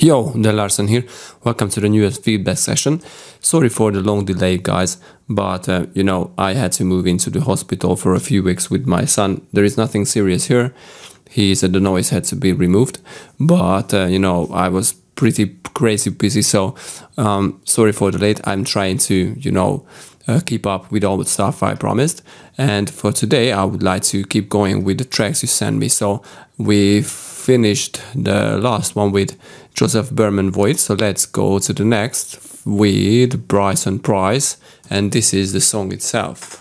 Yo, Larsen here. Welcome to the newest feedback session. Sorry for the long delay, guys, but I had to move into the hospital for a few weeks with my son. There is nothing serious here. He said the noise had to be removed, but I was pretty crazy busy, so sorry for the late. I'm trying to keep up with all the stuff I promised, and for today I would like to keep going with the tracks you sent me. So we finished the last one with Joseph Berman Void, so let's go to the next with Bryson Price, and this is the song itself.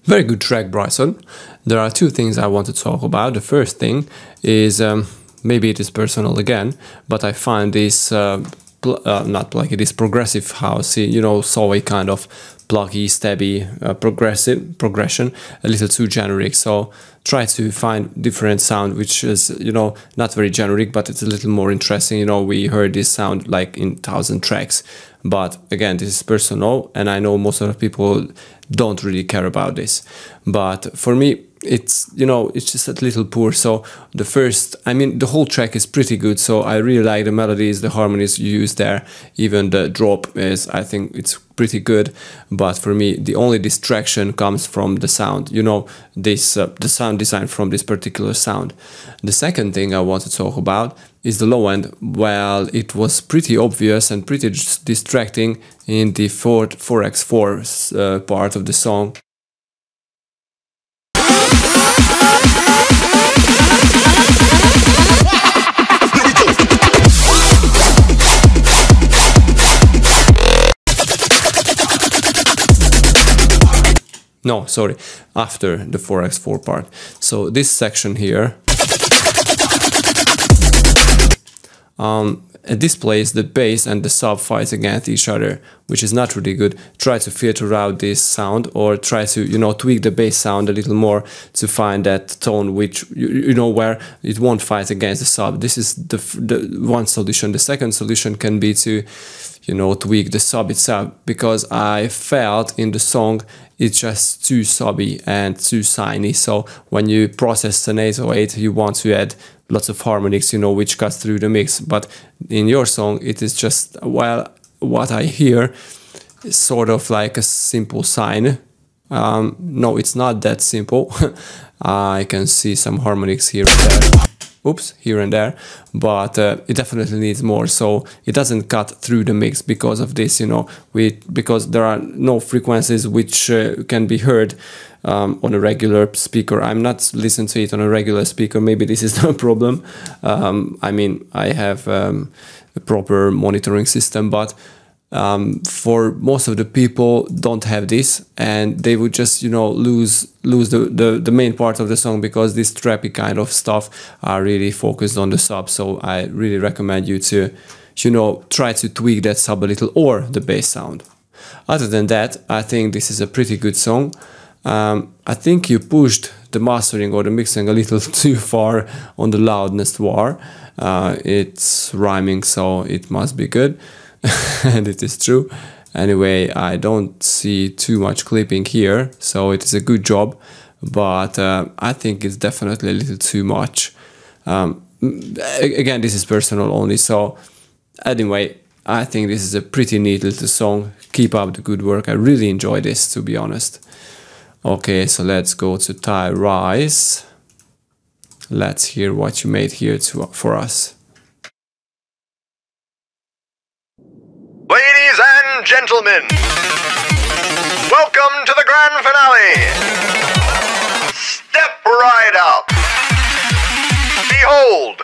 Very good track, Bryson. There are two things I want to talk about. The first thing is, maybe it is personal again, but I find this, not pluggy, this progressive housey, soul kind of pluggy, stabby, progression, a little too generic. So try to find different sound, which is, not very generic, but it's a little more interesting. We heard this sound like in 1,000 tracks. But again, this is personal, and I know most of the people don't really care about this. But for me, it's just a little poor. So the whole track is pretty good. So I really like the melodies, the harmonies you use there. Even the drop is, I think it's pretty good. But for me, the only distraction comes from the sound. The sound design from this particular sound. The second thing I want to talk about is the low end. Well, it was pretty obvious and pretty distracting in the 4x4 part of the song. No, sorry, after the 4x4 part. So this section here, at this place the bass and the sub fight against each other, which is not really good. Try to filter out this sound, or try to tweak the bass sound a little more to find that tone which where it won't fight against the sub. This is the one solution. The second solution can be to tweak the sub itself, because I felt in the song it's just too subby and too shiny. So when you process an 808, you want to add lots of harmonics, you know, which cuts through the mix. But in your song, it is just, well, what I hear is sort of like a simple sine. No, it's not that simple. I can see some harmonics here and there. Oops, here and there, but it definitely needs more, so it doesn't cut through the mix because of this, you know, because there are no frequencies which can be heard on a regular speaker. I'm not listening to it on a regular speaker, maybe this is the problem. I mean, I have a proper monitoring system, but for most of the people don't have this, and they would just, you know, lose the main part of the song, because this trappy kind of stuff are really focused on the sub. So I really recommend you to, you know, try to tweak that sub a little, or the bass sound. Other than that, I think this is a pretty good song. I think you pushed the mastering or the mixing a little too far on the loudness war. It's rhyming, so it must be good. And it is true. Anyway, I don't see too much clipping here, so it is a good job, but I think it's definitely a little too much. Again, this is personal only, so anyway, I think this is a pretty neat little song. Keep up the good work. I really enjoy this, to be honest. Okay, so let's go to Thai Rise. Let's hear what you made here for us. Ladies and gentlemen, welcome to the grand finale. Step right up. Behold.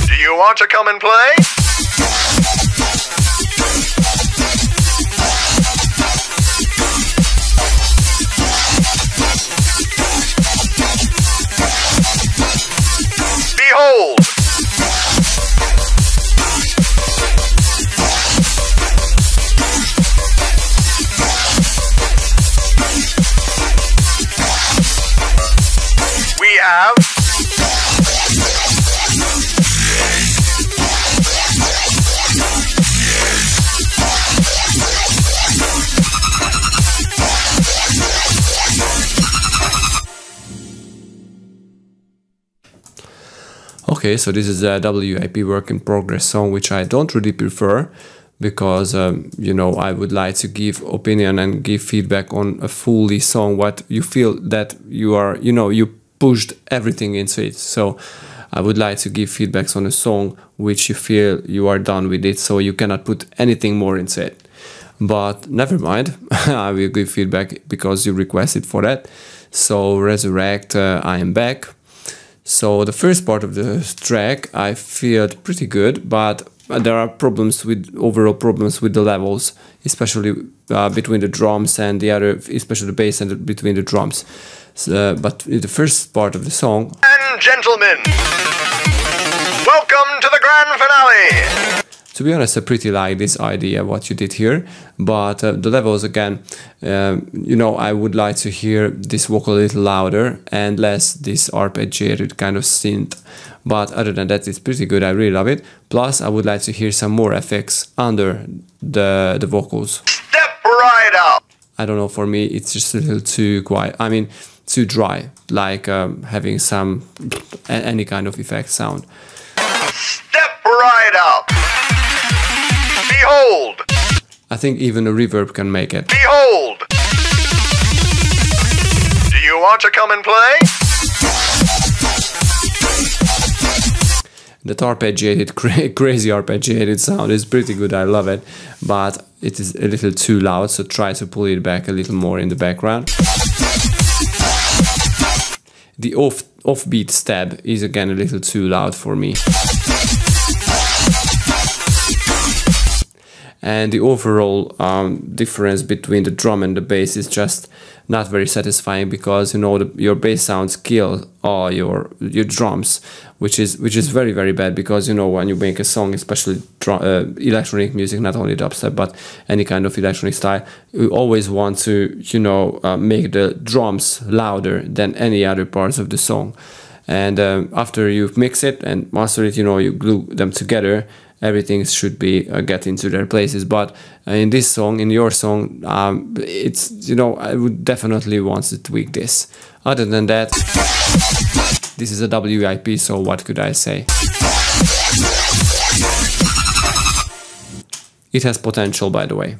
Do you want to come and play? Behold. We have Okay, so this is a WIP work in progress song, which I don't really prefer, because you know, I would like to give opinion and give feedback on a fully song, what you feel that you are, you know, you pushed everything into it. So I would like to give feedbacks on a song which you feel you are done with it, so you cannot put anything more into it. But never mind, I will give feedback because you requested for that. So Resurrect, I am back. So the first part of the track I feel pretty good, but there are problems with overall problems with the levels, especially between the drums and the other, especially the bass and between the drums. But in the first part of the song, and gentlemen, welcome to the grand finale. To be honest, I pretty like this idea, what you did here, but the levels again, you know, I would like to hear this vocal a little louder and less this arpeggiated kind of synth. But other than that, it's pretty good, I really love it. Plus, I would like to hear some more effects under the vocals. Step right up. I don't know, for me, it's just a little too quiet, I mean, too dry, like having some, any kind of effect sound. Step right up. Behold. I think even a reverb can make it. Behold. Do you want to come and play? That arpeggiated, crazy arpeggiated sound is pretty good, I love it, but it is a little too loud, so try to pull it back a little more in the background. The offbeat stab is again a little too loud for me. And the overall difference between the drum and the bass is just not very satisfying, because you know your bass sounds kill all your drums, which is very, very bad, because you know when you make a song, especially electronic music, not only dubstep but any kind of electronic style, you always want to, you know, make the drums louder than any other parts of the song. And after you mix it and master it, you know, you glue them together, everything should be get into their places. But in this song, in your song, it's, you know, I would definitely want to tweak this. Other than that, this is a WIP, so what could I say? It has potential, by the way.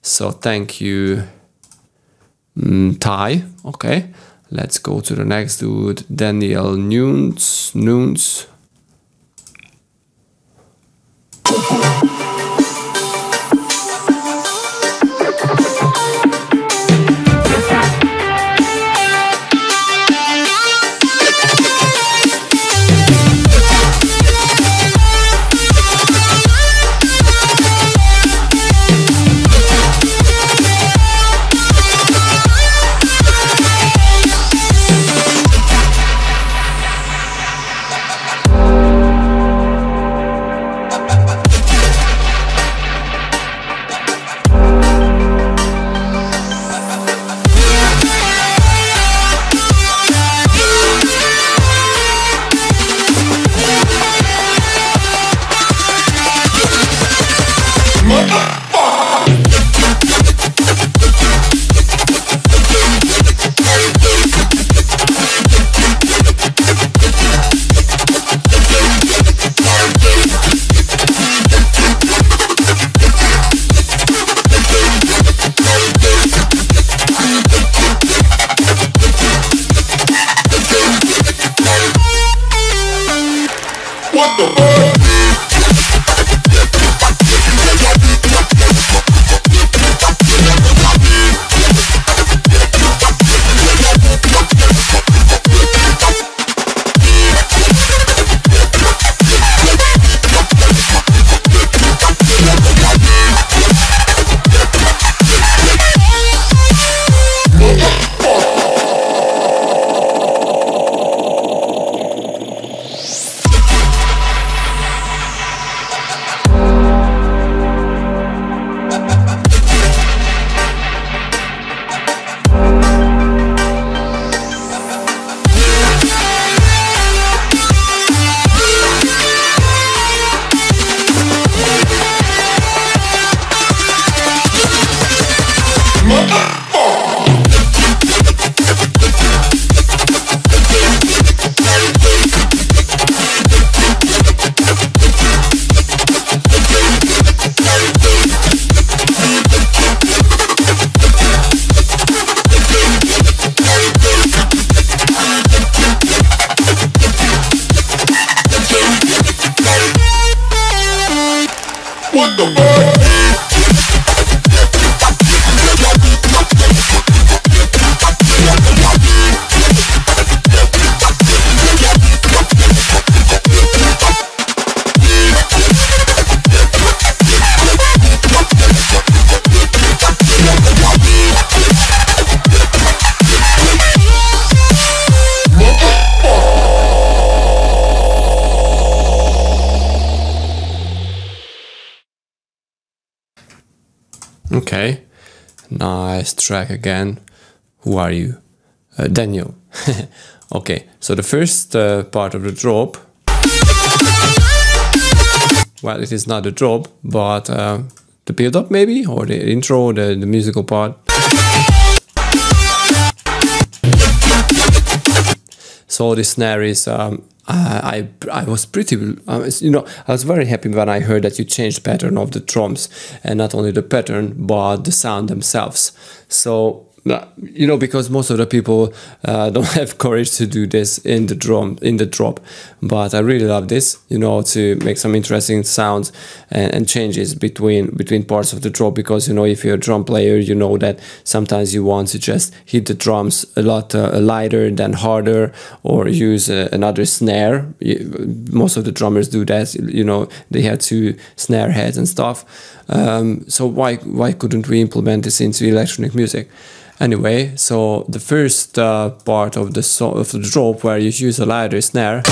So thank you, Ty. Okay, let's go to the next dude, Daniel Nunes. Okay, nice track again. Who are you? Daniel. Okay, so the first part of the drop, well, it is not a drop, but the build-up maybe, or the intro, the musical part. So the snare is, I was pretty, you know, I was very happy when I heard that you changed the pattern of the drums, and not only the pattern, but the sound themselves. So, you know, because most of the people don't have courage to do this in the drop, but I really love this, you know, to make some interesting sounds and changes between parts of the drop, because, you know, if you're a drum player, you know that sometimes you want to just hit the drums a lot lighter than harder, or use another snare. Most of the drummers do that, you know, they have two snare heads and stuff. So why couldn't we implement this into electronic music? Anyway, so the first part of the drop, where you use a lighter snare,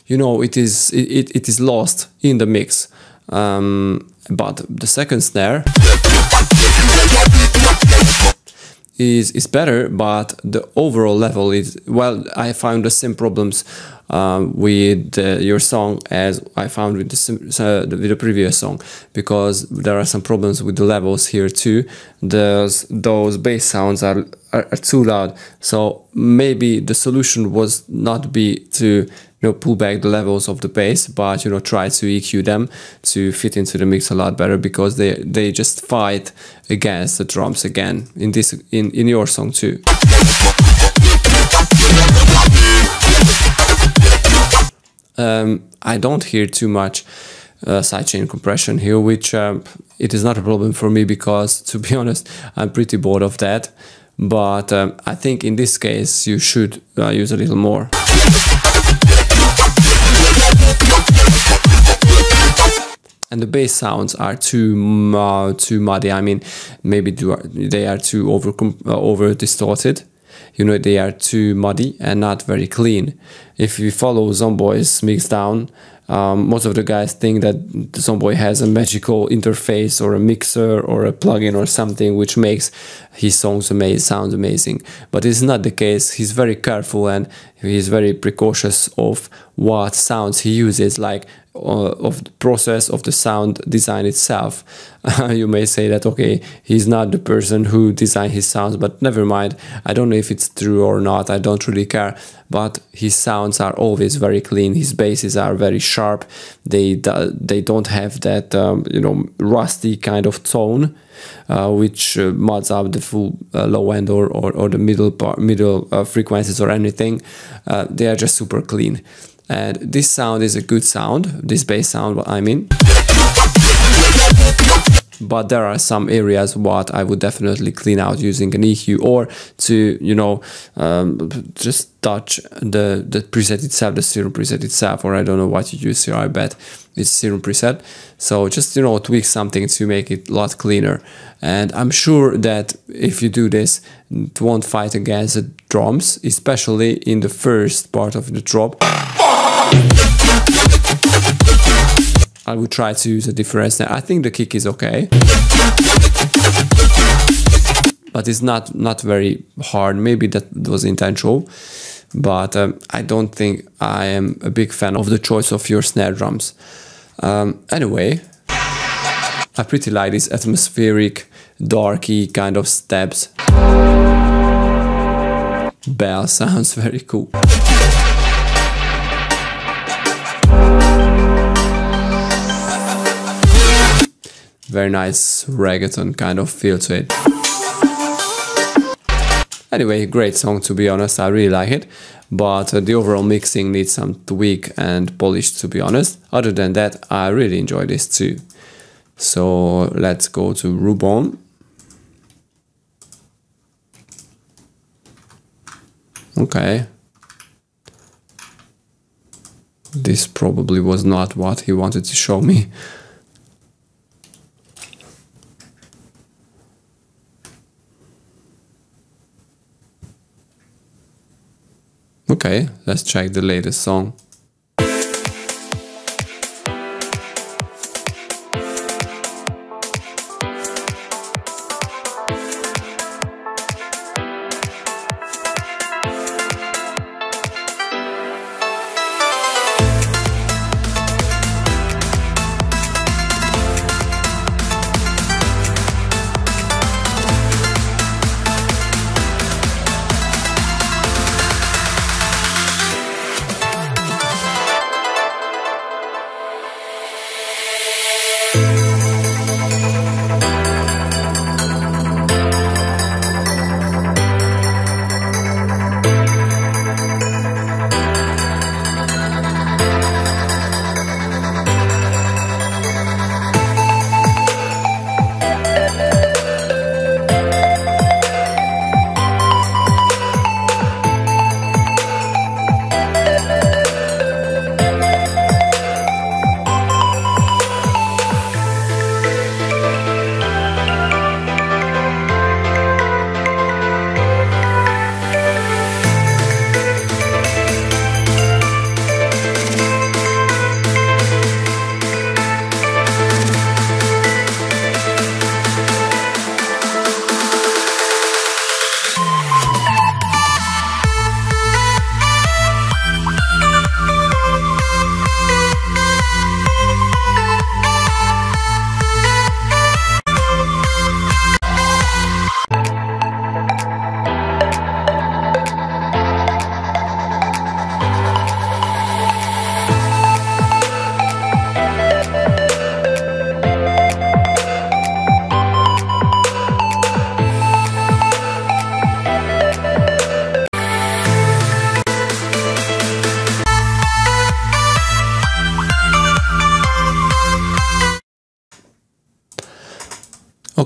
you know, it is lost in the mix. But the second snare, is better, but the overall level is, well, I found the same problems with your song as I found with the previous song, because there are some problems with the levels here too. Those bass sounds are too loud, so maybe the solution was not be to pull back the levels of the bass, but try to EQ them to fit into the mix a lot better, because they just fight against the drums again in your song too. I don't hear too much sidechain compression here, which it is not a problem for me, because to be honest, I'm pretty bored of that. But I think in this case you should use a little more. And the bass sounds are too muddy. I mean, maybe they are too over distorted. They are too muddy and not very clean. If you follow Zomboy's mixdown, most of the guys think that Zomboy has a magical interface or a mixer or a plugin or something which makes his songs sound amazing. But it's not the case. He's very careful and he's very precautious of what sounds he uses, like of the process of the sound design itself. You may say that, okay, he's not the person who designed his sounds, but never mind. I don't know if it's true or not. I don't really care. But his sounds are always very clean. His basses are very sharp. They don't have that rusty kind of tone, which muds up the full low end or the middle frequencies or anything. They are just super clean. And this sound is a good sound, this bass sound, I mean. But there are some areas what I would definitely clean out using an EQ, or to, just touch the preset itself, the serum preset itself, or I don't know what you use here, I bet it's serum preset. So just, tweak something to make it a lot cleaner. And I'm sure that if you do this, it won't fight against the drums, especially in the first part of the drop. I would try to use a different snare. I think the kick is okay, but it's not very hard. Maybe that was intentional, but I don't think I am a big fan of the choice of your snare drums. Anyway, I pretty like these atmospheric, darky kind of steps. Bell sounds very cool. Very nice reggaeton kind of feel to it. Anyway, great song, to be honest. I really like it, but the overall mixing needs some tweak and polish, to be honest. Other than that, I really enjoy this too. So let's go to Rubon. Okay. This probably was not what he wanted to show me. Okay, let's check the latest song.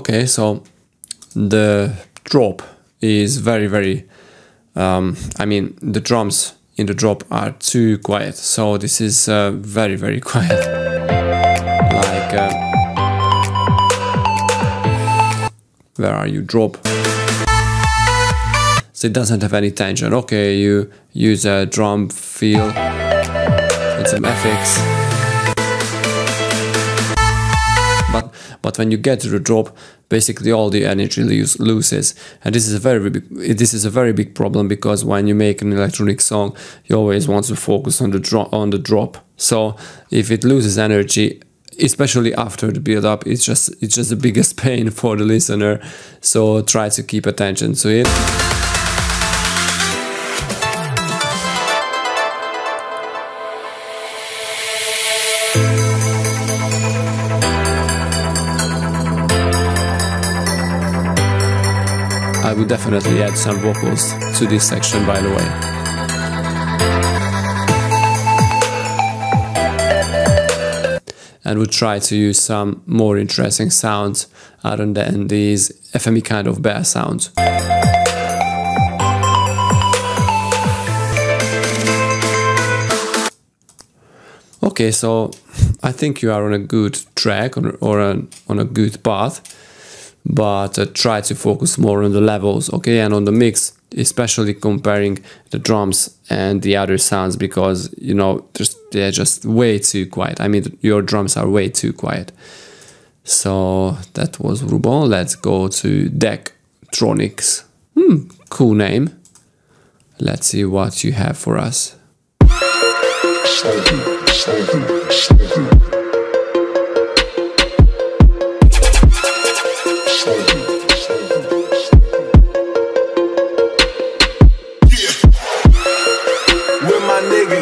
Okay, so the drop is very I mean, the drums in the drop are too quiet, so this is very quiet. Like where are you, drop? So it doesn't have any tension. Okay, you use a drum fill and some FX, but when you get to the drop, basically all the energy loses, and this is a very big problem, because when you make an electronic song, you always want to focus on the drop. So if it loses energy, especially after the build up, it's just the biggest pain for the listener. So try to keep attention to it. I would definitely add some vocals to this section, by the way. And would try to use some more interesting sounds other than these FME kind of bass sounds. Okay, so I think you are on a good track or on a good path. But try to focus more on the levels, okay, and on the mix, especially comparing the drums and the other sounds, because, you know, they're just way too quiet. I mean, your drums are way too quiet. So that was Ruban. Let's go to Decktronics. Cool name. Let's see what you have for us.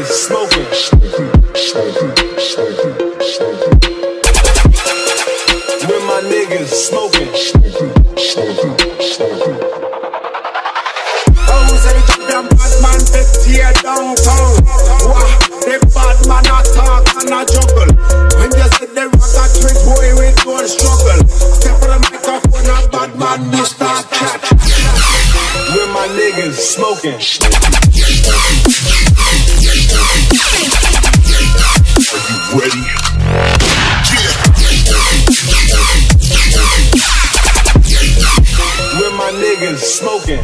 Smoking. When my niggas smoking. Oh, say them bad man they tear down town. Wah, they bad man attack and a juggle. When you say they rock a trick, boy, we don't struggle. Step on the microphone, a bad man they start chat. When my niggas smoking. Are you ready? Yeah. When my niggas smoking.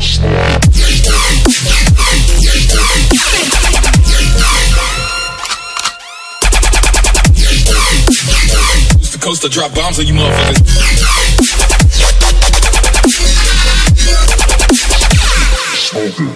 It's the coast to drop bombs on you motherfuckers. Smoking.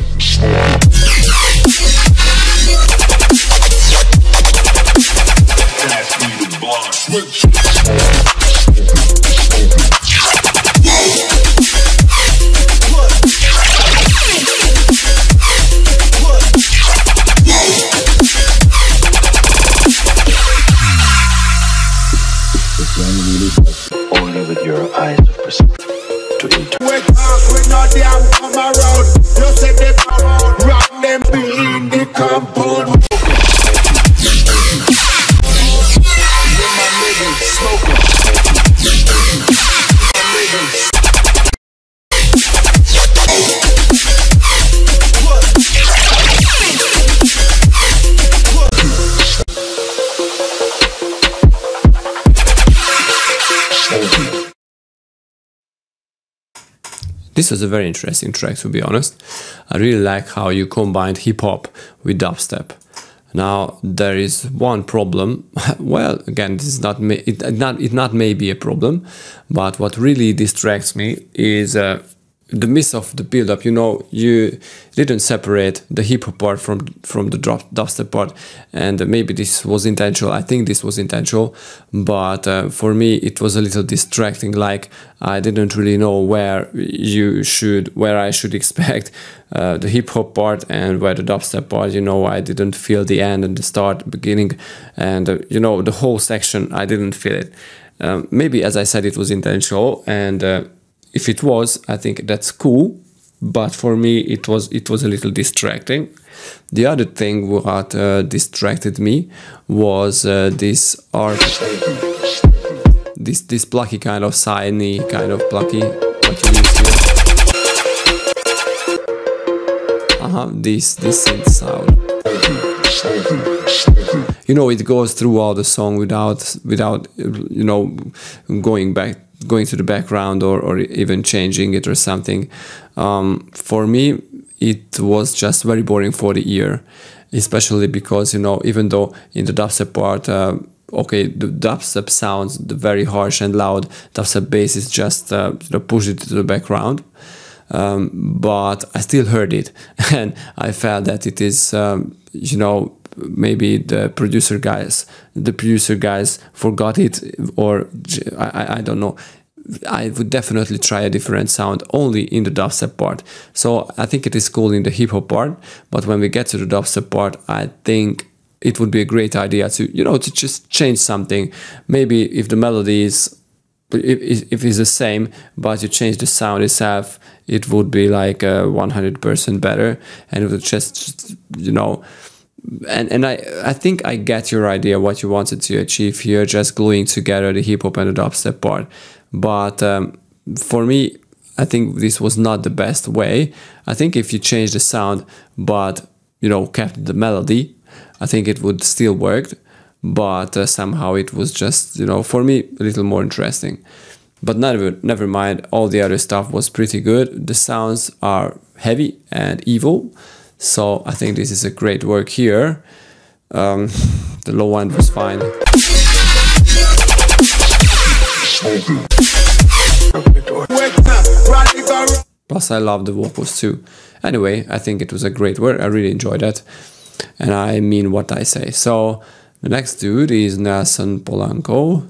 Only with your eyes of perception to enter. We talk, we no damn come around. You say they rock them behind the compound. When my niggas smoking. My niggas. This was a very interesting track, to be honest. I really like how you combined hip-hop with dubstep. Now, there is one problem. Well, again, this is not maybe a problem, but what really distracts me is the miss of the build-up. You know, you didn't separate the hip-hop part from the dubstep part, and maybe this was intentional. I think this was intentional, but for me it was a little distracting. Like, I didn't really know where I should expect the hip-hop part and where the dubstep part. You know, I didn't feel the end and the start, beginning, and you know, the whole section, I didn't feel it. Maybe, as I said, it was intentional, and if it was, I think that's cool, but for me it was a little distracting. The other thing what distracted me was this this plucky kind of siny kind of plucky what you use here. This synth sound. You know, it goes through all the song without you know, going to the background or even changing it or something. For me, it was just very boring for the ear, especially because, you know, even though in the dubstep part, okay, the dubstep sounds very harsh and loud, dubstep bass is just you know, pushed it to the background. But I still heard it, and I felt that it is, you know, maybe the producer guys forgot it, or I don't know. I would definitely try a different sound only in the dubstep part. So I think it is cool in the hip hop part, but when we get to the dubstep part, I think it would be a great idea to, you know, to just change something. Maybe if the melody is, if it's the same, but you change the sound itself, it would be like 100% better, and it would just, you know. And I think I get your idea what you wanted to achieve here, just gluing together the hip hop and the dubstep part. But for me, I think this was not the best way. I think if you change the sound, but, you know, kept the melody, I think it would still work. But somehow it was just, you know, for me, a little more interesting. But never mind, all the other stuff was pretty good. The sounds are heavy and evil. So I think this is a great work here. The low end was fine. Plus I love the vocals too. Anyway, I think it was a great work. I really enjoyed it. And I mean what I say. So the next dude is Nelson Polanco.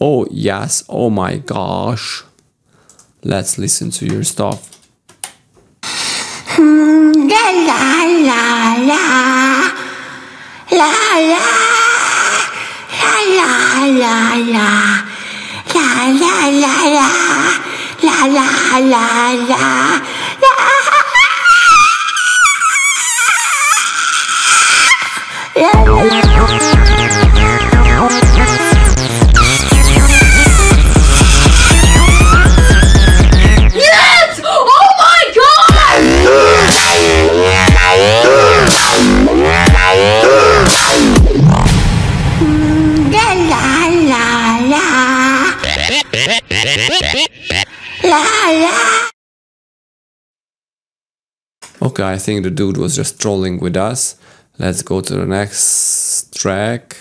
Oh yes, oh my gosh. Let's listen to your stuff. La la la la la la la la la la la la la la la. Yes! Oh my God! La la la la la. Okay, I think the dude was just trolling with us. Let's go to the next track.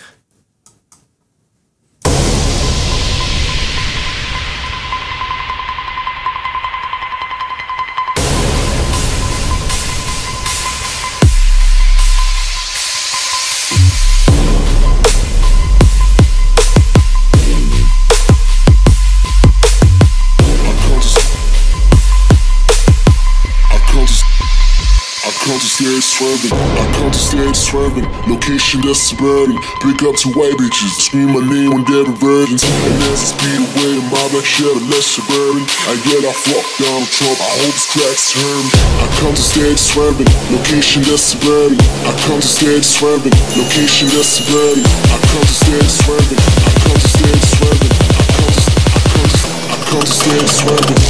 I come to stage swerving, location that's suburban. Big up to white bitches, scream my name when they're virgins. And as I speed away, the mob like shit, less suburban. I get off fuck Donald Trump, I hope his cracks turn. I come to stage swerving, location that's suburban. I come to stage swerving, location that's suburban. I come to stage swerving, I come to stage swerving. I come to stage swerving.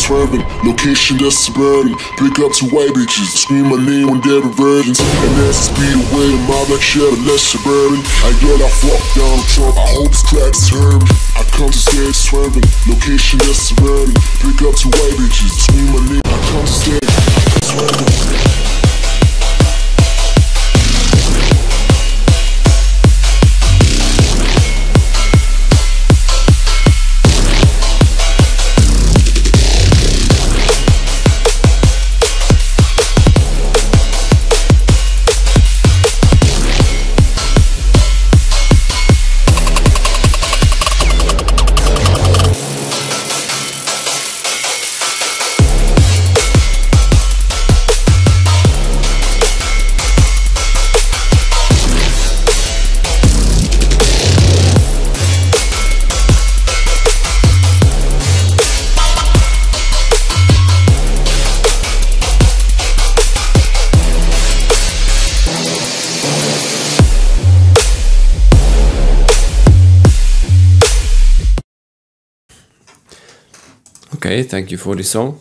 swerving, location that's suburban. Pick up two white bitches, scream my name when they're virgins. And as I speed away, the mob like Cheddar, less suburban. I get I fuck Donald Trump, I hope his cracks turn. I come to stage swerving, location that's suburban. Pick up two white bitches, scream my name. I come to stage swerving. Okay, thank you for the song.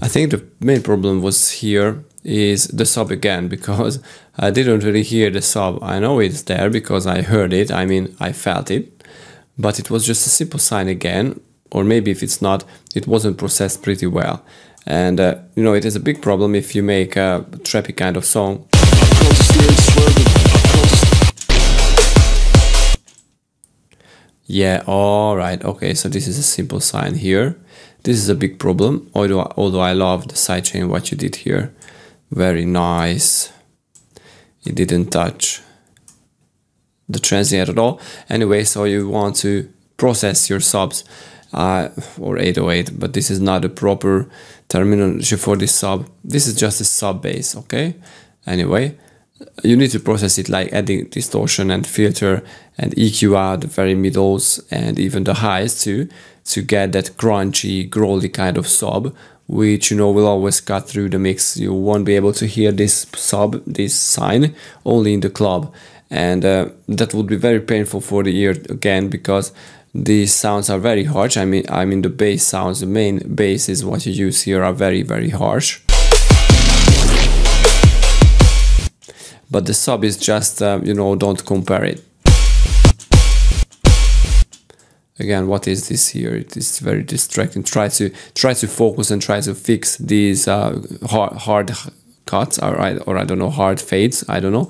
I think the main problem was here is the sub again, because I didn't really hear the sub. I know it's there because I heard it, I mean I felt it, but it was just a simple sign again, or maybe if it's not, it wasn't processed pretty well. And you know, it is a big problem if you make a trappy kind of song. Yeah, alright, okay, so this is a simple sign here. This is a big problem, although I love the sidechain what you did here. Very nice. It didn't touch the transient at all. Anyway, so you want to process your subs or 808, but this is not a proper terminology for this sub. This is just a sub bass, okay? Anyway, you need to process it like adding distortion and filter and EQ out the very middles and even the highs too, to get that crunchy, growly kind of sub, which, you know, will always cut through the mix. You won't be able to hear this sub, this sign, only in the club. And that would be very painful for the ear again, because these sounds are very harsh. I mean the bass sounds, the main bass is what you use here, are very, very harsh. But the sub is just, you know, don't compare it. Again, what is this here? It is very distracting. Try to focus and try to fix these hard cuts, or I don't know, hard fades. I don't know,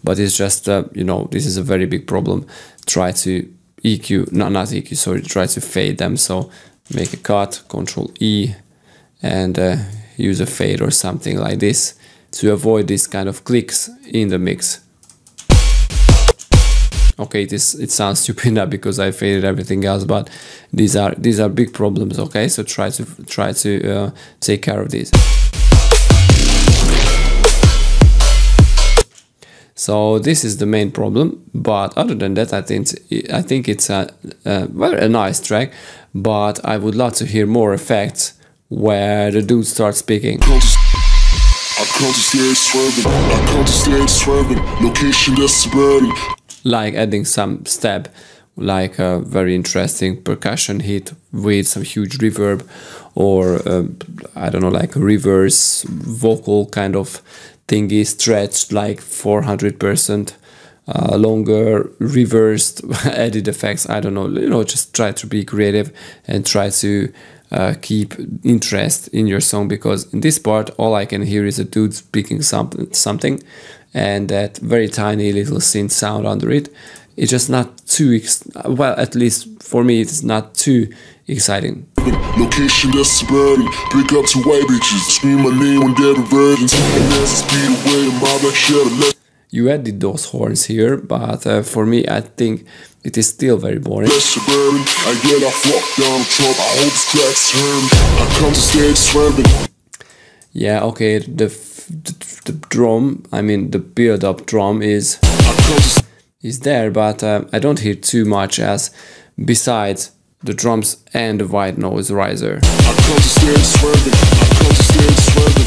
but it's just you know, this is a very big problem. Try to EQ, not EQ, sorry. Try to fade them. So make a cut, Control E, and use a fade or something like this to avoid this kind of clicks in the mix. Okay, it sounds stupid now because I faded everything else, but these are big problems. Okay, so try to take care of these. So this is the main problem, but other than that, I think it's a nice track. But I would love to hear more effects where the dude starts speaking. I come to stage swerving, location that's suburban. Like adding some step, like a very interesting percussion hit with some huge reverb, or I don't know, like a reverse vocal kind of thingy stretched like 400% longer, reversed, added effects. I don't know, you know, just try to be creative and try to keep interest in your song, because in this part all I can hear is a dude speaking something and that very tiny little synth sound under it. It's just not too well, at least for me it's not too exciting. Location that's suburban, pick up two white bitches, scream my name when they're virgins, and as I speed away, the mob like Cheddar. You added those horns here, but for me I think it is still very boring. Suburban, I get I fuck Donald Trump, I hope his cracks turn. I come to stage swerving. Yeah, okay, the drum, I mean the build-up drum is there, but I don't hear too much as besides the drums and the white noise riser. I come to stage swerving, I come to stage swerving,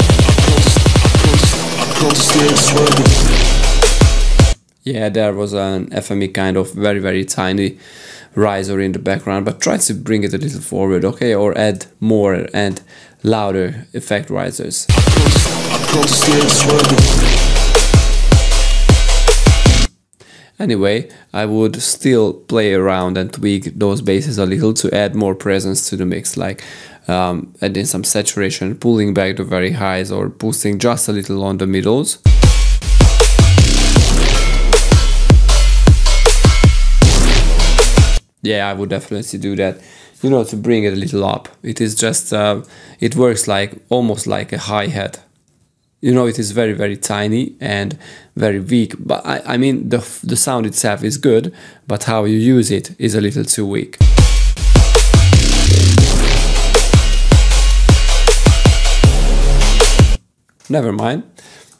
I come to stage swerving. Yeah, there was an FME kind of very, very tiny riser in the background, but try to bring it a little forward, okay, or add more and louder effect risers. Anyway, I would still play around and tweak those basses a little to add more presence to the mix, like adding some saturation, pulling back the very highs, or boosting just a little on the middles. Yeah, I would definitely do that, you know, to bring it a little up. It is just, it works like almost like a hi-hat. You know, it is very, very tiny and very weak, but I mean, the sound itself is good, but how you use it is a little too weak. Never mind.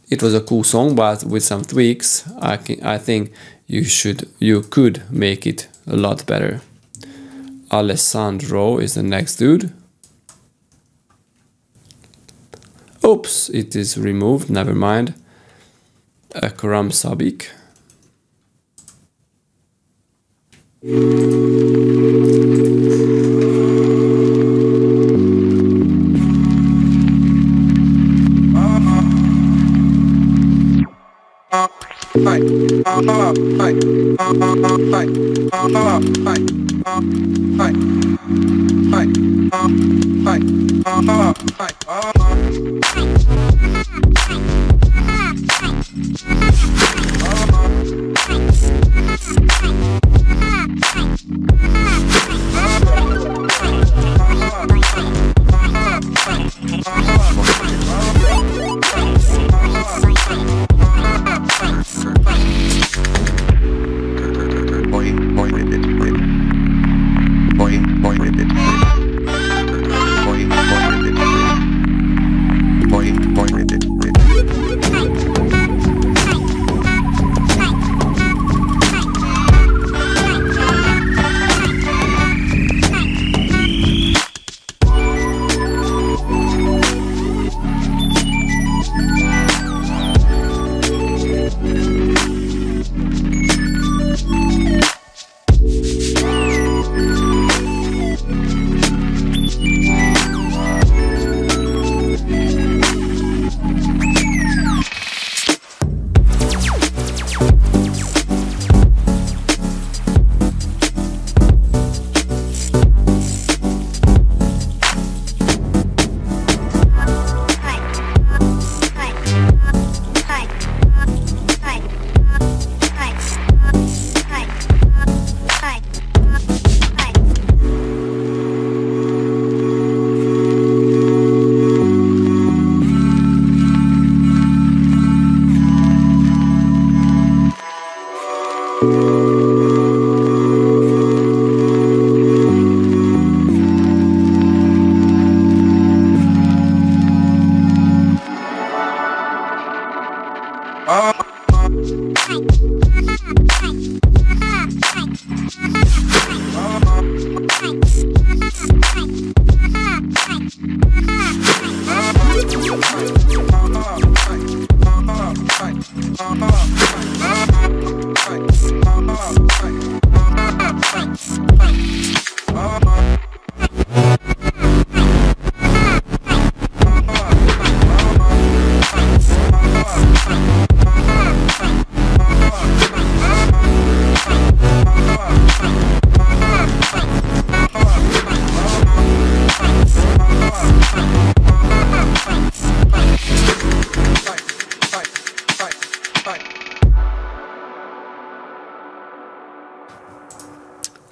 It was a cool song, but with some tweaks, I think you could make it a lot better. Alessandro is the next dude. Oops, it is removed, never mind. Akram Sabik.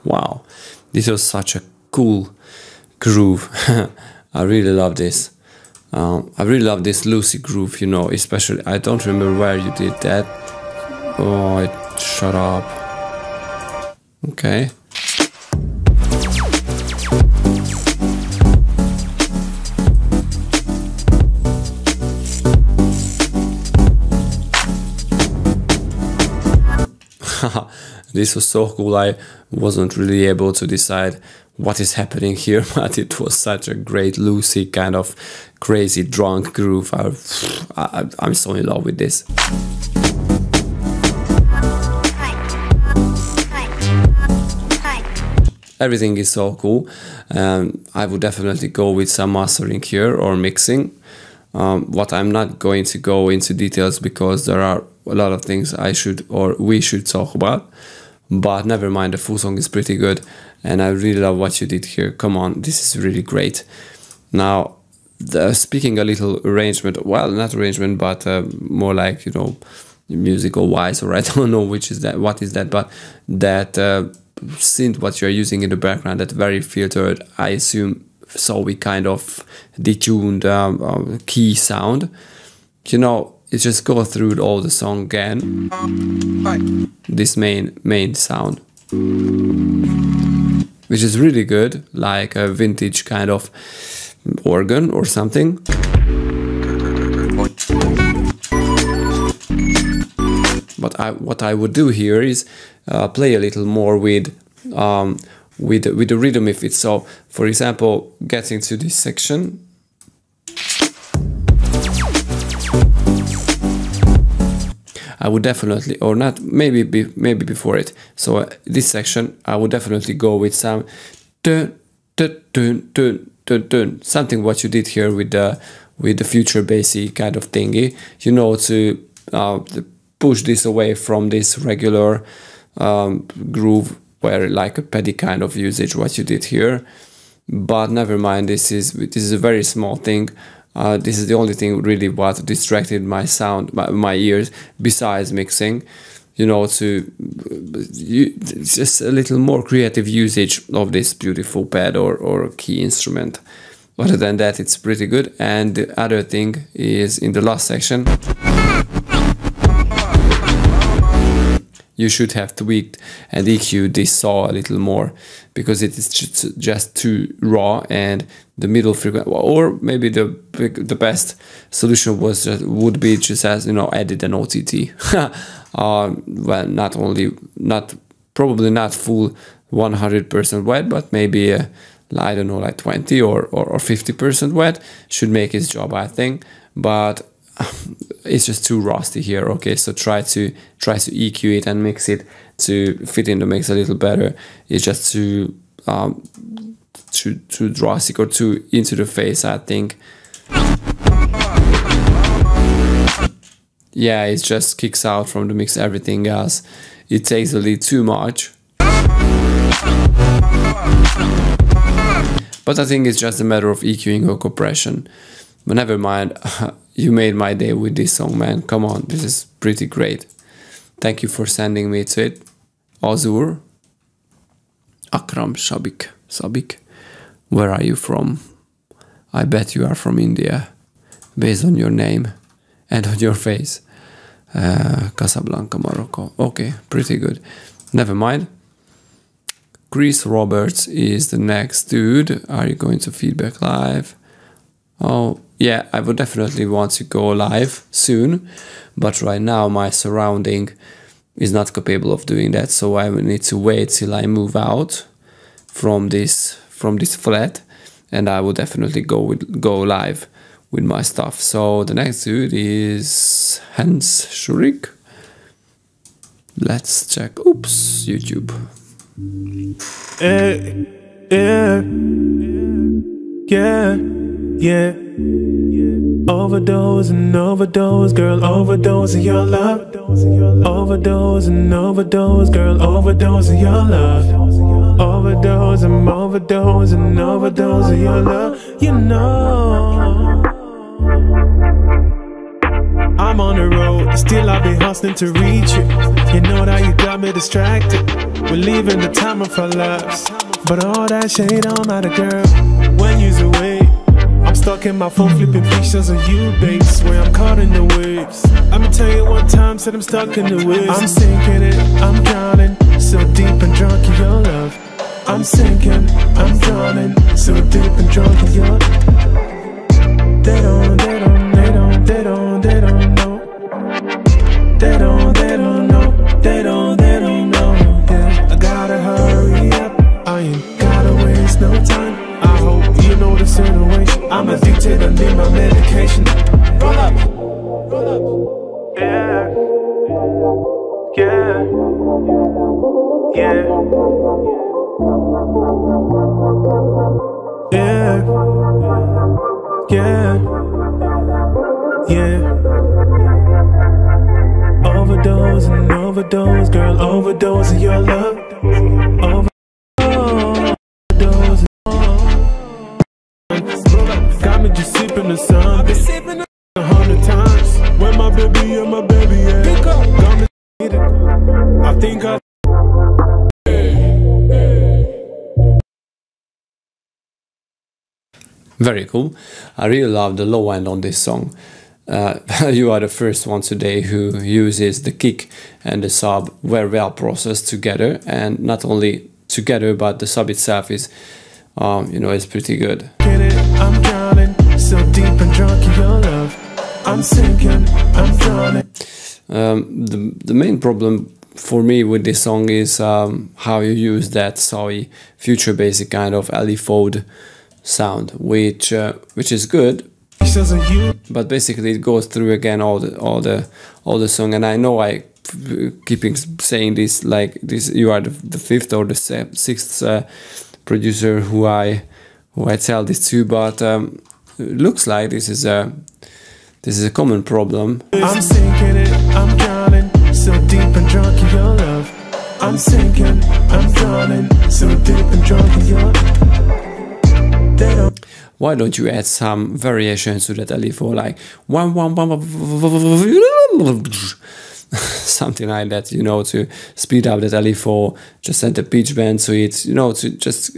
Wow, this was such a cool groove. I really love this. I really love this Lucy groove, you know, especially, I don't remember where you did that. Oh, shut up. Okay. This was so cool. I wasn't really able to decide what is happening here, but it was such a great Lucy kind of crazy drunk groove. I'm so in love with this. everything is so cool. I would definitely go with some mastering here or mixing. What I'm not going to go into details because there are a lot of things I should or we should talk about. But never mind, the full song is pretty good, and I really love what you did here. Come on, this is really great. Now, speaking a little arrangement, well, not arrangement, but more like, you know, musical wise, or I don't know which is that, what is that, but that synth what you're using in the background, that very filtered, I assume, so we kind of detuned key sound, you know, it just go through all the song again. This main sound, which is really good, like a vintage kind of organ or something. But what I would do here is play a little more with the rhythm if it's so. For example, getting to this section. I would definitely, or not, maybe before it. So this section, I would definitely go with some dun, dun, dun, dun, dun, dun, something what you did here with the future bassy kind of thingy. You know, to push this away from this regular groove where like a paddy kind of usage what you did here. But never mind, this is a very small thing. This is the only thing really what distracted my sound, my ears, besides mixing, you know, to just a little more creative usage of this beautiful pad or key instrument. Other than that, it's pretty good. And the other thing is in the last section, you should have tweaked and EQ'd this saw a little more, because it is just too raw, and the middle frequency, or maybe the best solution would be just, as you know, edit an OTT. Well, probably not full 100% wet, but maybe I don't know, like 20 or 50% wet should make its job, I think. But it's just too rusty here. Okay, so try to EQ it and mix it to fit in the mix a little better. It's just too drastic or too into the face, I think. Yeah, it just kicks out from the mix everything else. It takes a little too much. But I think it's just a matter of EQing or compression. But never mind. You made my day with this song, man. Come on, this is pretty great. Thank you for sending me to it. Azur. Akram Sabik. Where are you from? I bet you are from India, based on your name and on your face. Casablanca, Morocco. Okay, pretty good. Never mind. Chris Roberts is the next dude. Are you going to feedback live? Oh, yeah, I would definitely want to go live soon, but right now my surrounding is not capable of doing that, so I will need to wait till I move out from this flat, and I will definitely go live with my stuff. So the next dude is Hans Schurig. Let's check. Oops, YouTube. Yeah. Overdose and overdose, girl, overdose of your love. Overdose and overdose, girl, overdose of your love. Overdose and overdose and overdose of your love. You know I'm on the road, still I be hustling to reach you. You know that you got me distracted. We're leaving the time of our lives, but all that shade don't matter, girl, when you're away. I'm stuck in my phone flipping pictures of you, babe. Swear I'm caught in the waves. I'ma tell you one time, said I'm stuck in the waves. I'm sinking it, I'm drowning, so deep and drunk in your love. I'm sinking, I'm drowning, so deep and drunk in your love. They don't know. They don't know, yeah. I gotta hurry up, I ain't gotta waste no time. I hope you know the situation. I'm addicted, I need my medication. Roll up. Yeah. Yeah, yeah, yeah. Overdose and overdose, girl, overdose of your love. Overdose. Got me just sipping the sun. Been sipping 100 times. When my baby and my baby, yeah. Got me it. I think I. Very cool. I really love the low end on this song. You are the first one today who uses the kick and the sub very well processed together, and not only together but the sub itself is you know, it's pretty good. I'm drowning, so deep and drunk in your love. I'm sinking, I'm drowning. The main problem for me with this song is how you use that sowy future basic kind of elephone sound, which is good, but basically it goes through again all the song. And I know I keeping saying this, like this, you are the fifth or the sixth producer who I tell this to, but it looks like this is a common problem. I'm sinking it, I'm drowning, so deep and drunk in your love. I'm sinking, I'm drowning, so deep and drunk in your love. Why don't you add some variations to that LFO, like something like that, you know, to speed up that LFO, just add the pitch bend to it, you know, to just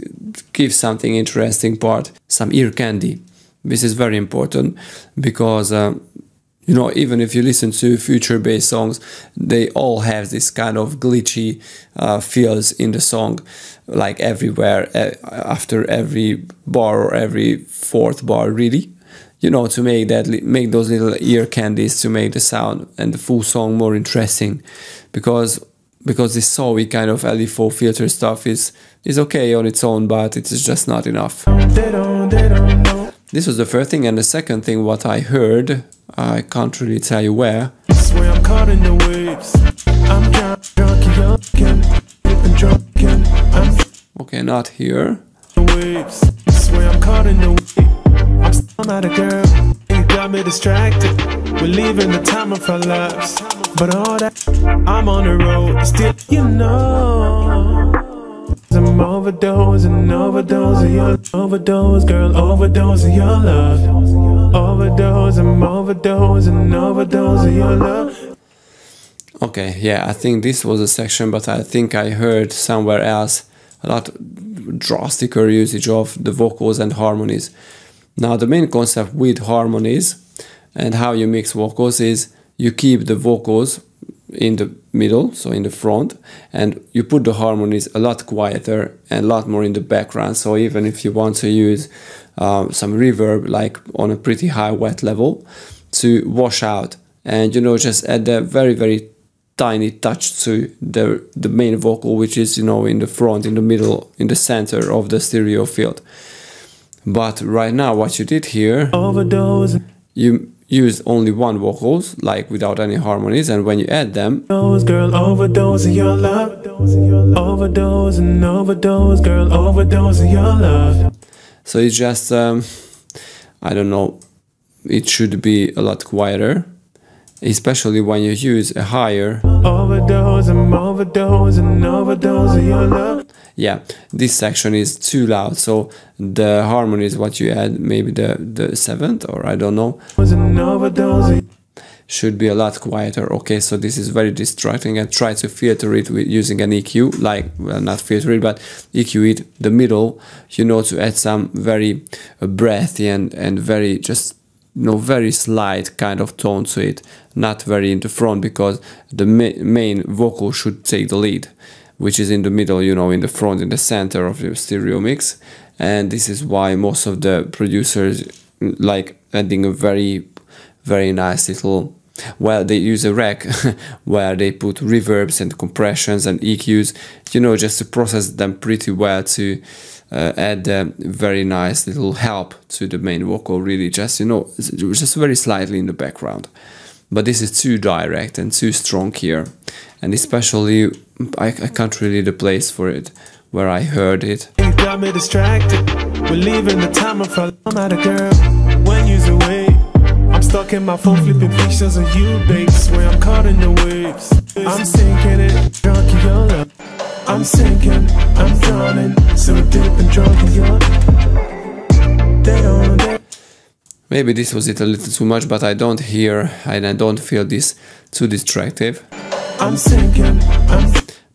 give something interesting part, some ear candy. This is very important because you know, even if you listen to future bass songs, they all have this kind of glitchy feels in the song, like everywhere, after every bar or every fourth bar, really. You know, to make those little ear candies to make the sound and the full song more interesting, because this sowy kind of LFO filter stuff is okay on its own, but it's just not enough. This was the first thing, and the second thing what I heard, I can't really tell you where. Swear I'm caught in the waves. I'm Okay, not here. Waves. Swear I'm caught in the waves. I'm still not a girl. You got me distracted. We're leaving the time of our lives, but all that I'm on the road. Still, you know, I'm overdosing, overdose of your overdose, girl, overdose of your love. Overdose, I'm overdosing, overdose of your love. Okay, yeah, I think this was a section, but I think I heard somewhere else a lot drasticer usage of the vocals and harmonies. Now, the main concept with harmonies and how you mix vocals is you keep the vocals in the middle, so in the front, and you put the harmonies a lot quieter and a lot more in the background. So even if you want to use some reverb, like on a pretty high wet level, to wash out, and you know, just add a very, very tiny touch to the main vocal, which is, you know, in the front, in the middle, in the center of the stereo field. But right now, what you did here, overdose, you use only one vocals, like without any harmonies, and when you add them, girl, overdose of your love. Overdose and overdose, girl, overdose of your love. So it's just I don't know, it should be a lot quieter, especially when you use a higher overdose and overdose and overdose of your love. Yeah, this section is too loud, so the harmonies what you add, maybe the seventh, or I don't know, should be a lot quieter. Okay, so this is very distracting, and try to filter it with using an EQ, like, well, not filter it, but EQ it, the middle, you know, to add some very breathy and very just, you know, very slight kind of tone to it, not very in the front, because the main vocal should take the lead, which is in the middle, you know, in the front, in the center of your stereo mix. And this is why most of the producers like adding a very, very nice little, well, they use a rack where they put reverbs and compressions and EQs, you know, just to process them pretty well, to add a very nice little help to the main vocal, really, just, you know, just very slightly in the background. But this is too direct and too strong here, and especially I can't really the place for it where I heard it. You got me distracted. We're leaving the time of our I'm at a girl. When you're away, I'm stuck in my phone flipping pictures of you, babe. Swear I'm caught in the waves. I'm sinking it, drunk in your love. I'm sinking, I'm drowning, so deep and drunk in your. They don't. Maybe this was it a little too much, but I don't hear and I don't feel this too distractive. I'm sinking,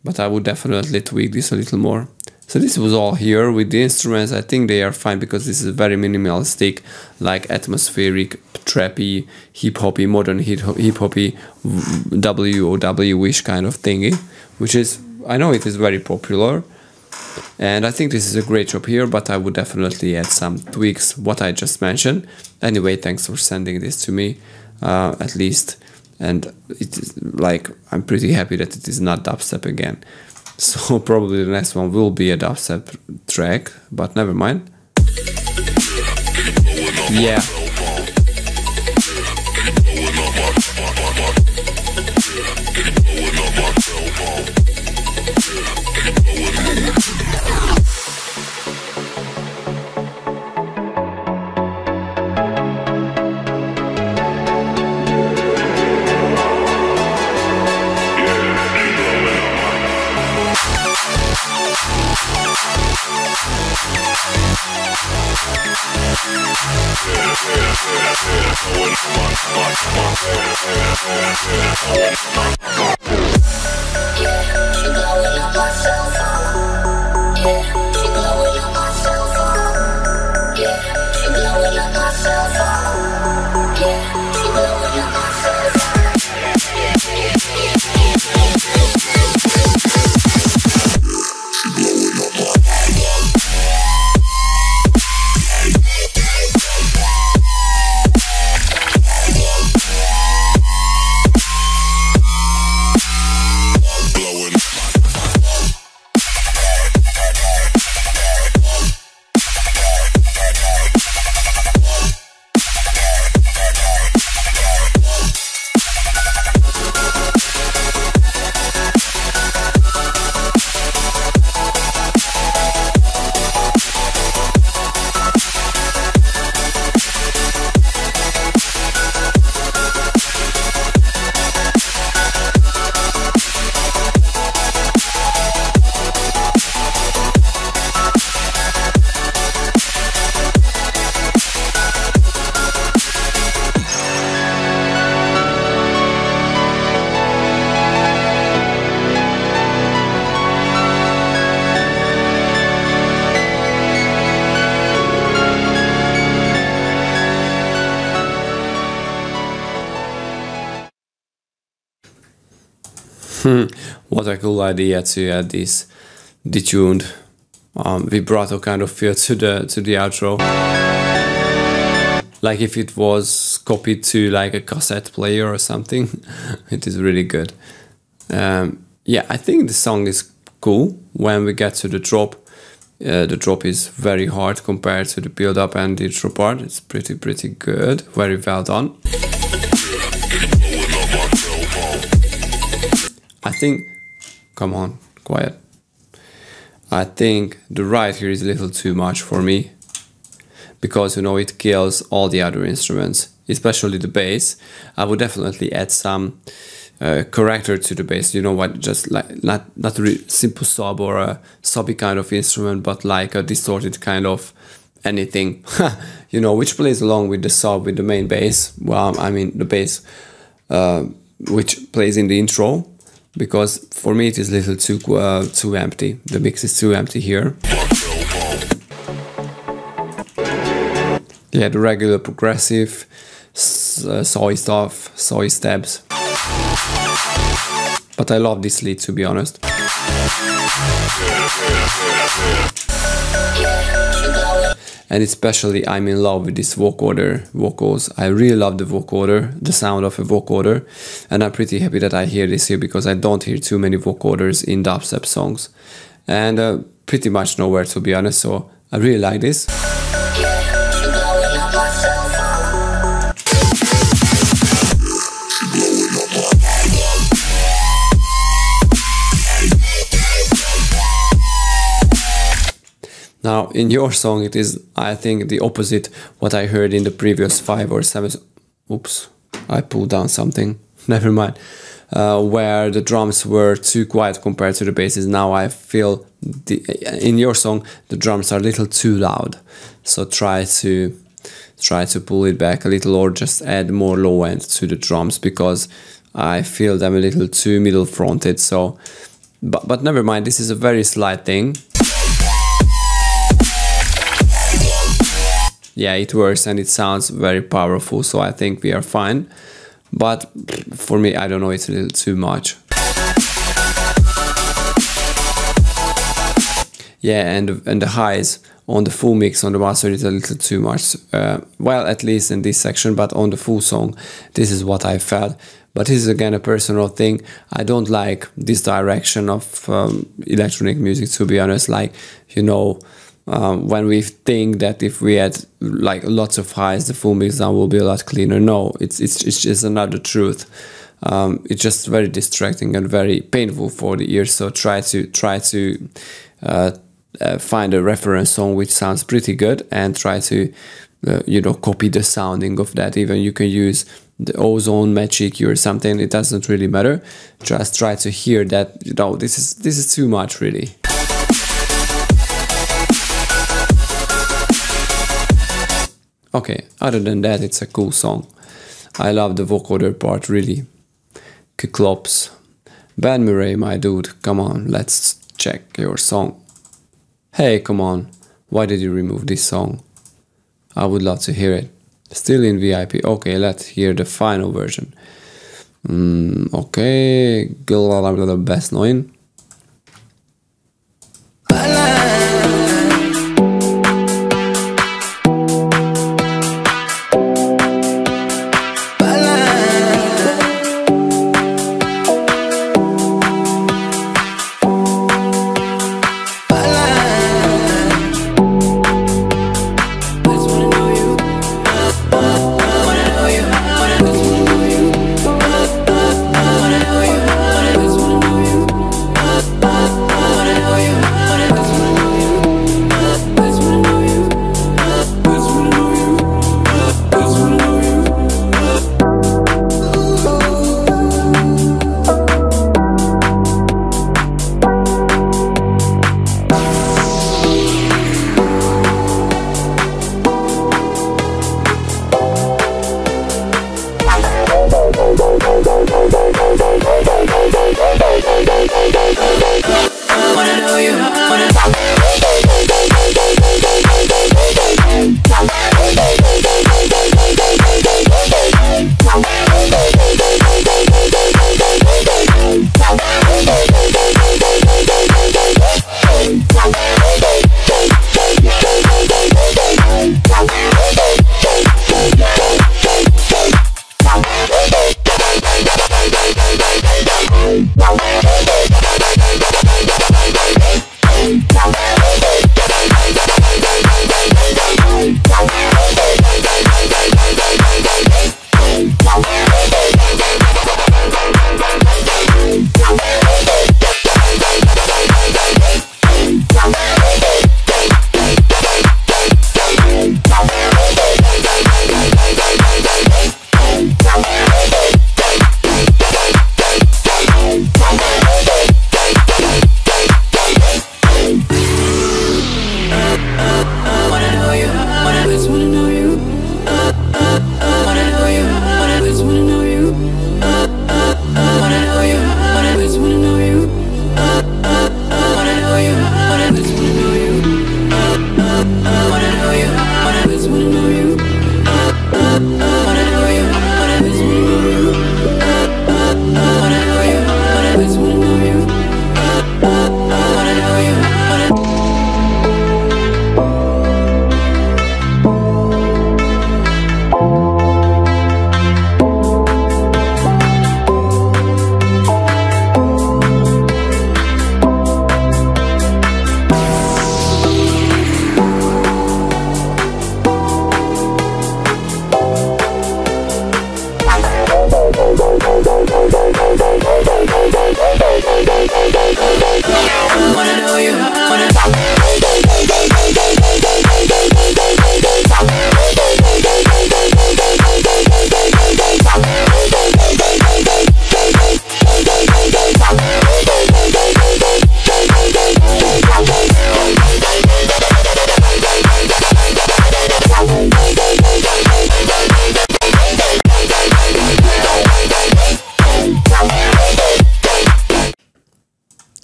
but I would definitely tweak this a little more. So this was all here with the instruments. I think they are fine because this is very minimalistic, like atmospheric, trappy, hip-hoppy, modern hip-hoppy, WOW-ish kind of thingy, which is, I know it is very popular. And I think this is a great job here, but I would definitely add some tweaks, what I just mentioned. Anyway, thanks for sending this to me, at least. And it is like, I'm pretty happy that it is not dubstep again. So probably the next one will be a dubstep track, but never mind. Yeah. What a cool idea to add this detuned vibrato kind of feel to the outro. Like if it was copied to like a cassette player or something. It is really good. Yeah, I think the song is cool. When we get to the drop is very hard compared to the build up and the intro part. It's pretty good, very well done. I think, come on, quiet. I think the right here is a little too much for me, because you know it kills all the other instruments, especially the bass. I would definitely add some character to the bass. You know what? Just like not a really simple sub or a subby kind of instrument, but like a distorted kind of anything. You know, which plays along with the sub, with the main bass. Well, I mean the bass which plays in the intro. Because for me it is a little too empty. The mix is too empty here. Yeah, the regular progressive soy stuff, soy stabs. But I love this lead, to be honest. And especially I'm in love with this vocals. I really love the vocoder, the sound of a vocoder. And I'm pretty happy that I hear this here, because I don't hear too many vocoders in dubstep songs. And pretty much nowhere, to be honest, so I really like this. Now, in your song, it is, I think, the opposite what I heard in the previous 5 or 7. Oops, I pulled down something. Never mind. Where the drums were too quiet compared to the basses. Now I feel in your song the drums are a little too loud. So try to pull it back a little, or just add more low end to the drums, because I feel them a little too middle fronted. So, but never mind. This is a very slight thing. Yeah, it works and it sounds very powerful, so I think we are fine. But for me, I don't know, it's a little too much. Yeah, and the highs on the full mix on the master is a little too much. Well, at least in this section, but on the full song, this is what I felt. But this is again a personal thing. I don't like this direction of electronic music, to be honest. Like, you know, when we think that if we had like lots of highs, the full mix down will be a lot cleaner. No, it's just another truth. It's just very distracting and very painful for the ear. So try to find a reference song which sounds pretty good, and try to you know, copy the sounding of that. Even you can use the Ozone, Magic or something. It doesn't really matter. Just try to hear that, you know, this is too much really. Okay, other than that, it's a cool song. I love the vocoder part, really. Kiklops. Ben Murray, my dude, come on, let's check your song. Hey, come on, why did you remove this song? I would love to hear it. Still in VIP. Okay, let's hear the final version. Okay, best knowing.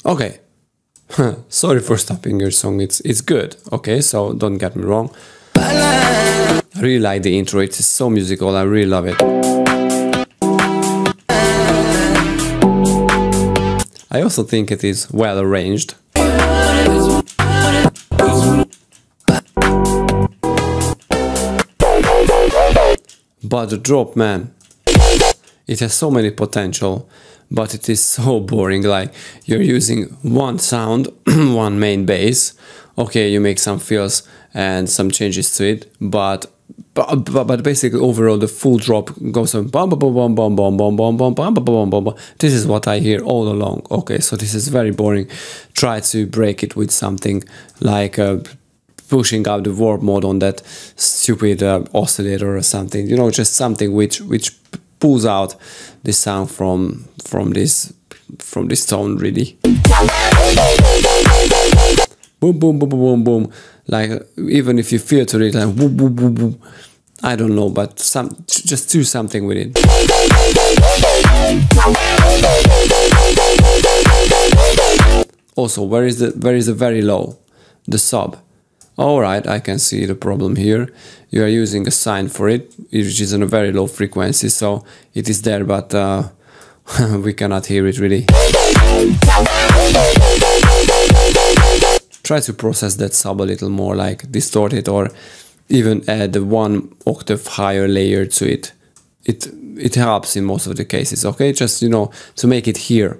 Okay. Sorry for stopping your song. It's good. Okay, so don't get me wrong. I really like the intro. It is so musical. I really love it. I also think it is well arranged. But the drop, man, it has so many potential, but it is so boring. Like, you're using one sound, one main bass. Okay, you make some fills and some changes to it, but basically overall the full drop goes on bum bum bum bum bum bum bum bum bum bum bum bum. This is what I hear all along. Okay, so this is very boring. Try to break it with something like pushing out the warp mode on that stupid oscillator or something. You know, just something which pulls out the sound from this tone, really. Boom boom boom boom boom. Like, even if you filter it, like boom boom boom boom. I don't know, but just do something with it. Also, where is the very low? The sub. Alright, I can see the problem here. You are using a sine for it, which is on a very low frequency, so it is there, but we cannot hear it really. Try to process that sub a little more, like distort it, or even add 1 octave higher layer to it. It helps in most of the cases, okay? Just, you know, to make it here,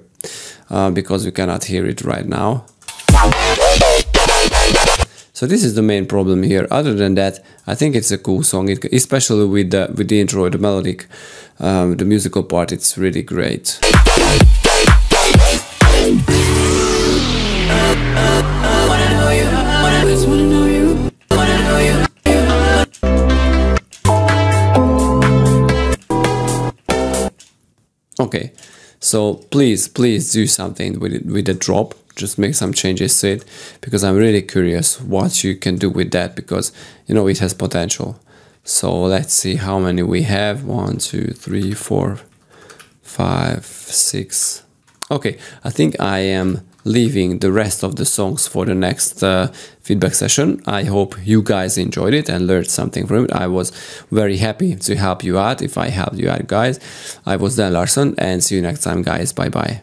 because we cannot hear it right now. So this is the main problem here. Other than that, I think it's a cool song, especially with the intro, the melodic, the musical part. It's really great. Okay, so please do something with it, with the drop. Just make some changes to it, because I'm really curious what you can do with that, because, you know, it has potential. So let's see how many we have. 1, 2, 3, 4, 5, 6. Okay, I think I am leaving the rest of the songs for the next feedback session. I hope you guys enjoyed it and learned something from it. I was very happy to help you out. If I helped you out, guys, I was Dan Larson, and see you next time, guys. Bye bye.